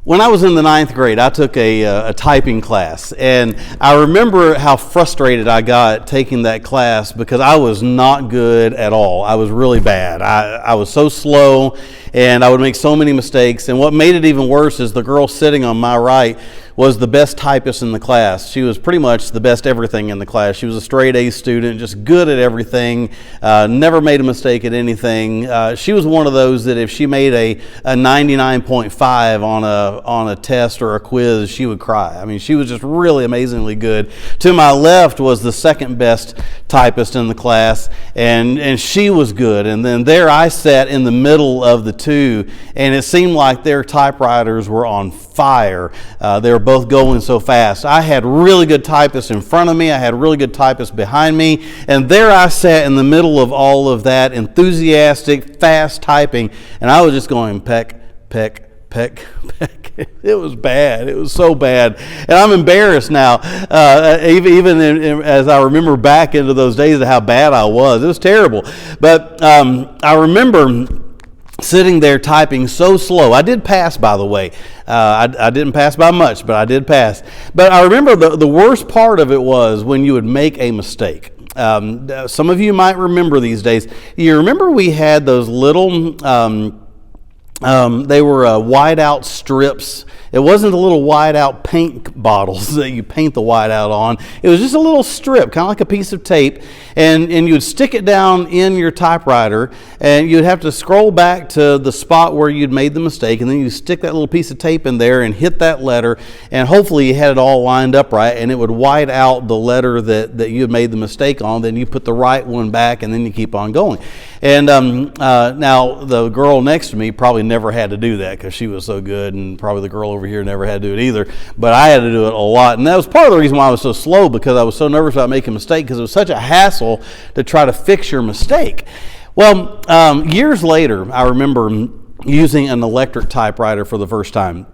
When I was in the ninth grade, I took a typing class, and I remember how frustrated I got taking that class because I was not good at all. I was really bad. I was so slow, and I would make so many mistakes. And what made it even worse is the girl sitting on my right was the best typist in the class. She was pretty much the best everything in the class. She was a straight A student, just good at everything, never made a mistake at anything. She was one of those that if she made a 99.5 on a test or a quiz, she would cry. I mean, she was just really amazingly good. To my left was the second best typist in the class, and she was good. And then there I sat in the middle of the two, and it seemed like their typewriters were on fire. They were both going so fast. I had really good typists in front of me. I had really good typists behind me. And there I sat in the middle of all of that enthusiastic, fast typing. And I was just going peck, peck, peck, peck. It was bad. It was so bad. And I'm embarrassed now, even as I remember back into those days of how bad I was. It was terrible. But I remember sitting there typing so slow. I did pass, by the way. I didn't pass by much, but I did pass. But I remember the worst part of it was when you would make a mistake. Some of you might remember these days. You remember we had those little, they were whiteout strips. It wasn't the little whiteout paint bottles that you paint the whiteout on. It was just a little strip, kind of like a piece of tape, and you would stick it down in your typewriter, and you'd have to scroll back to the spot where you'd made the mistake, and then you stick that little piece of tape in there and hit that letter, and hopefully you had it all lined up right, and it would white out the letter that you had made the mistake on. Then you put the right one back, and then you keep on going. And now the girl next to me probably never had to do that because she was so good, and probably the girl over here never had to do it either, but I had to do it a lot. And that was part of the reason why I was so slow, because I was so nervous about making a mistake, because it was such a hassle to try to fix your mistake. Well, years later, I remember using an electric typewriter for the first time.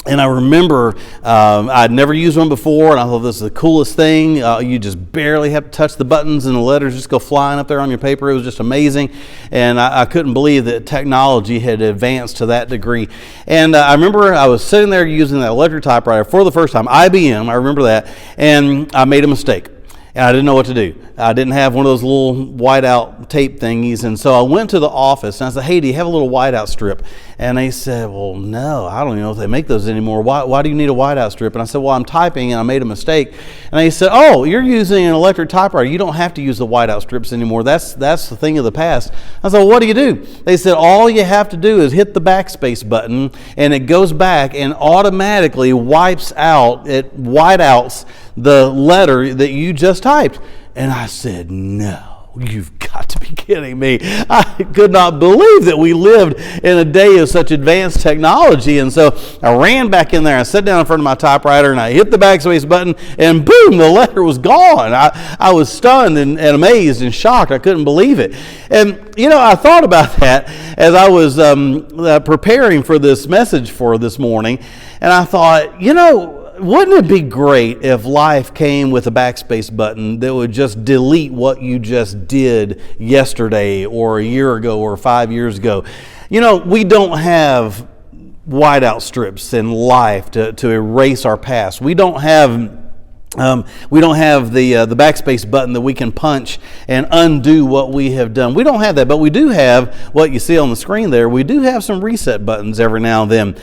And I remember I'd never used one before, and I thought this is the coolest thing. You just barely have to touch the buttons, and the letters just go flying up there on your paper. It was just amazing, and I couldn't believe that technology had advanced to that degree. And I remember I was sitting there using that electric typewriter for the first time, IBM, I remember that, and I made a mistake. And I didn't know what to do. I didn't have one of those little whiteout tape thingies. And so I went to the office and I said, hey, do you have a little whiteout strip? And they said, well, no, I don't even know if they make those anymore. Why do you need a whiteout strip? And I said, well, I'm typing and I made a mistake. And they said, oh, you're using an electric typewriter. You don't have to use the whiteout strips anymore. That's the thing of the past. I said, well, what do you do? They said, all you have to do is hit the backspace button, and it goes back and automatically whiteouts the letter that you just typed. And I said, no, you've got to be kidding me. I could not believe that we lived in a day of such advanced technology. And so I ran back in there. I sat down in front of my typewriter and I hit the backspace button, and boom, the letter was gone. I was stunned and amazed and shocked. I couldn't believe it. And, I thought about that as I was preparing for this message for this morning. And I thought, wouldn't it be great if life came with a backspace button that would just delete what you just did yesterday or a year ago or 5 years ago? We don't have whiteout strips in life to erase our past. We don't have the backspace button that we can punch and undo what we have done. We don't have that, but we do have what you see on the screen there. We do have some reset buttons every now and then.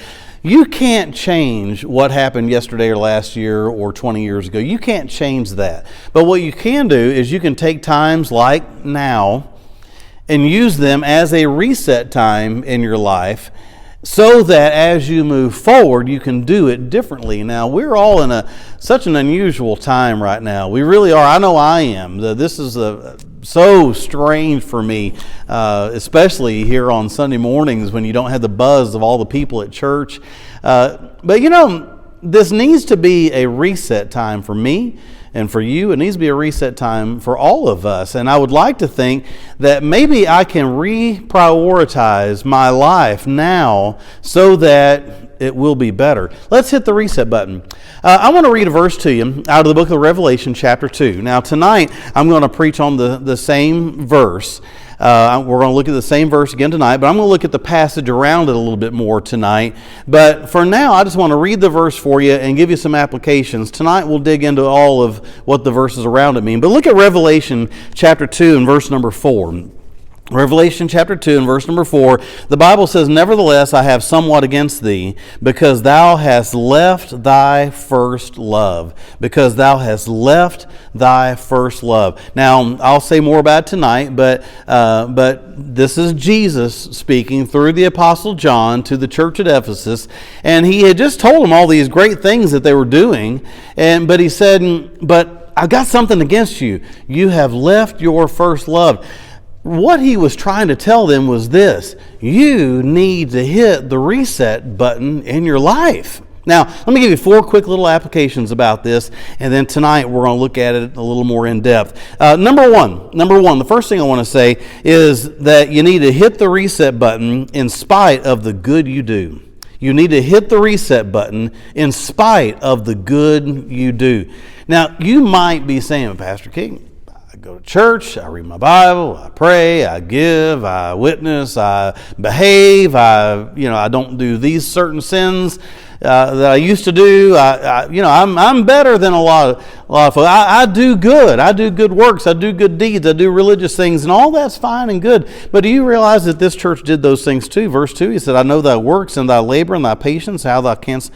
You can't change what happened yesterday or last year or 20 years ago. You can't change that. But what you can do is you can take times like now and use them as a reset time in your life, so that as you move forward, you can do it differently. Now, we're all in such an unusual time right now. We really are. I know I am. This is so strange for me, especially here on Sunday mornings when you don't have the buzz of all the people at church. But this needs to be a reset time for me and for you. It needs to be a reset time for all of us. And I would like to think that maybe I can reprioritize my life now so that it will be better. Let's hit the reset button. I want to read a verse to you out of the book of Revelation chapter 2. Now tonight I'm going to preach on the same verse. We're going to look at the same verse again tonight, but I'm going to look at the passage around it a little bit more tonight. But for now, I just want to read the verse for you and give you some applications. Tonight we'll dig into all of what the verses around it mean. But look at Revelation chapter 2 and verse number 4. Revelation chapter 2 and verse number 4, the Bible says, "Nevertheless, I have somewhat against thee, because thou hast left thy first love." Because thou hast left thy first love. Now, I'll say more about it tonight, but this is Jesus speaking through the Apostle John to the church at Ephesus, and he had just told them all these great things that they were doing, but he said, "But I've got something against you. You have left your first love." What he was trying to tell them was this: you need to hit the reset button in your life. Now, let me give you 4 quick little applications about this, and then tonight we're going to look at it a little more in depth. Number one, the first thing I want to say is that you need to hit the reset button in spite of the good you do. You need to hit the reset button in spite of the good you do. Now, you might be saying, "Pastor King, I go to church, I read my Bible, I pray, I give, I witness, I behave, I don't do these certain sins that I used to do. I'm better than a lot of folks. I do good. I do good works. I do good deeds. I do religious things, and all that's fine and good. But do you realize that this church did those things too? Verse 2, he said, "I know thy works and thy labor and thy patience, how thou canst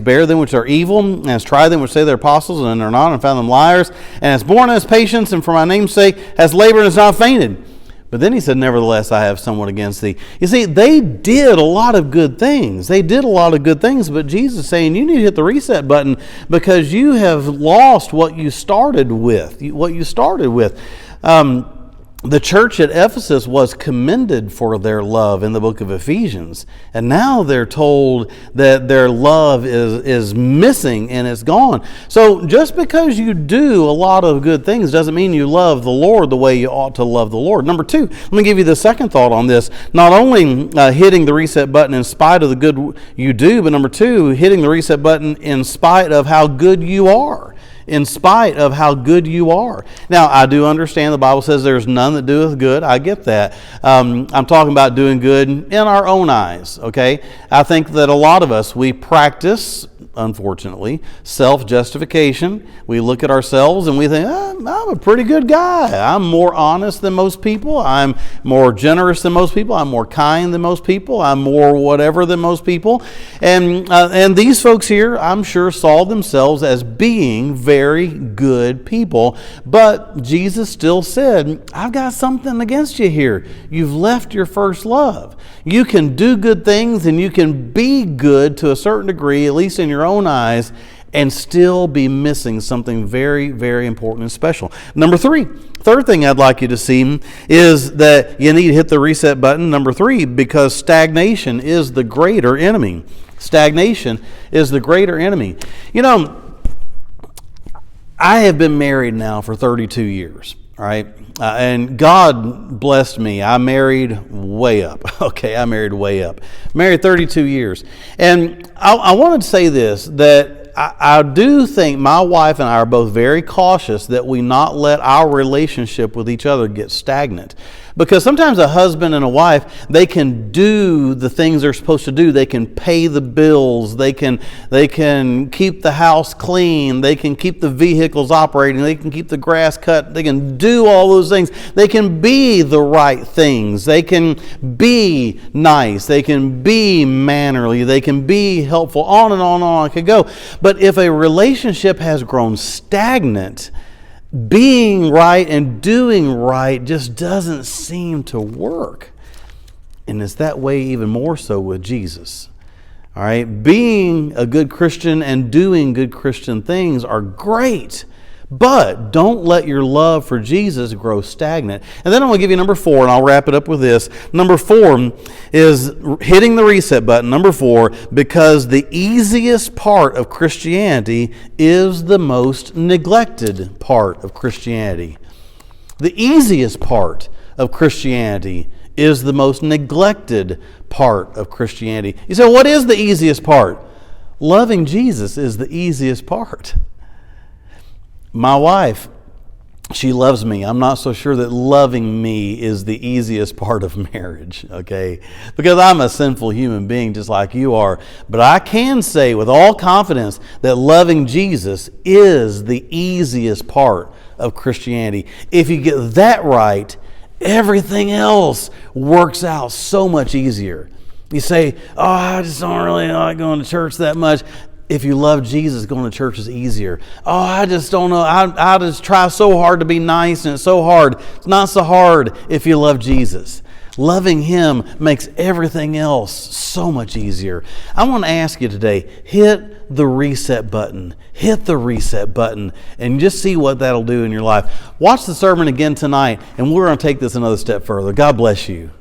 bear them which are evil, and hast tried them which say they're apostles and are not, and found them liars, and hast borne us patience, and for my name's sake hast labored and has not fainted." But then he said, "Nevertheless, I have somewhat against thee." You see, they did a lot of good things. But Jesus is saying, you need to hit the reset button because you have lost what you started with. The church at Ephesus was commended for their love in the book of Ephesians. And now they're told that their love is missing and it's gone. So just because you do a lot of good things doesn't mean you love the Lord the way you ought to love the Lord. Number 2, let me give you the second thought on this. Not only hitting the reset button in spite of the good you do, but number 2, hitting the reset button in spite of how good you are. In spite of how good you are. Now, I do understand the Bible says there's none that doeth good. I get that. I'm talking about doing good in our own eyes, okay? I think that a lot of us, we practice, unfortunately, self-justification. We look at ourselves and we think, I'm a pretty good guy. I'm more honest than most people. I'm more generous than most people. I'm more kind than most people. I'm more whatever than most people. And these folks here, I'm sure, saw themselves as being very good people. But Jesus still said, I've got something against you here. You've left your first love. You can do good things and you can be good to a certain degree, at least in your own eyes, and still be missing something very, very important and special. Number 3, third thing I'd like you to see is that you need to hit the reset button, number 3, because stagnation is the greater enemy. Stagnation is the greater enemy. You know, I have been married now for 32 years, all right? And God blessed me. I married way up. Okay, I married way up. Married 32 years. And I wanted to say this, that I do think my wife and I are both very cautious that we not let our relationship with each other get stagnant. Because sometimes a husband and a wife, they can do the things they're supposed to do. They can pay the bills. They can keep the house clean. They can keep the vehicles operating. They can keep the grass cut. They can do all those things. They can be the right things. They can be nice. They can be mannerly. They can be helpful. On and on and on I could go. But if a relationship has grown stagnant, being right and doing right just doesn't seem to work. And it's that way even more so with Jesus. All right, being a good Christian and doing good Christian things are great, but don't let your love for Jesus grow stagnant. And then I'm going to give you number 4, and I'll wrap it up with this. Number 4 is hitting the reset button. Number 4, because the easiest part of Christianity is the most neglected part of Christianity. The easiest part of Christianity is the most neglected part of Christianity. You say, what is the easiest part? Loving Jesus is the easiest part. My wife, she loves me. I'm not so sure that loving me is the easiest part of marriage, okay? Because I'm a sinful human being just like you are. But I can say with all confidence that loving Jesus is the easiest part of Christianity. If you get that right, everything else works out so much easier. You say, oh, I just don't really like going to church that much. If you love Jesus, going to church is easier. Oh, I just don't know. I just try so hard to be nice, and it's so hard. It's not so hard if you love Jesus. Loving Him makes everything else so much easier. I want to ask you today, hit the reset button. Hit the reset button and just see what that'll do in your life. Watch the sermon again tonight, and we're going to take this another step further. God bless you.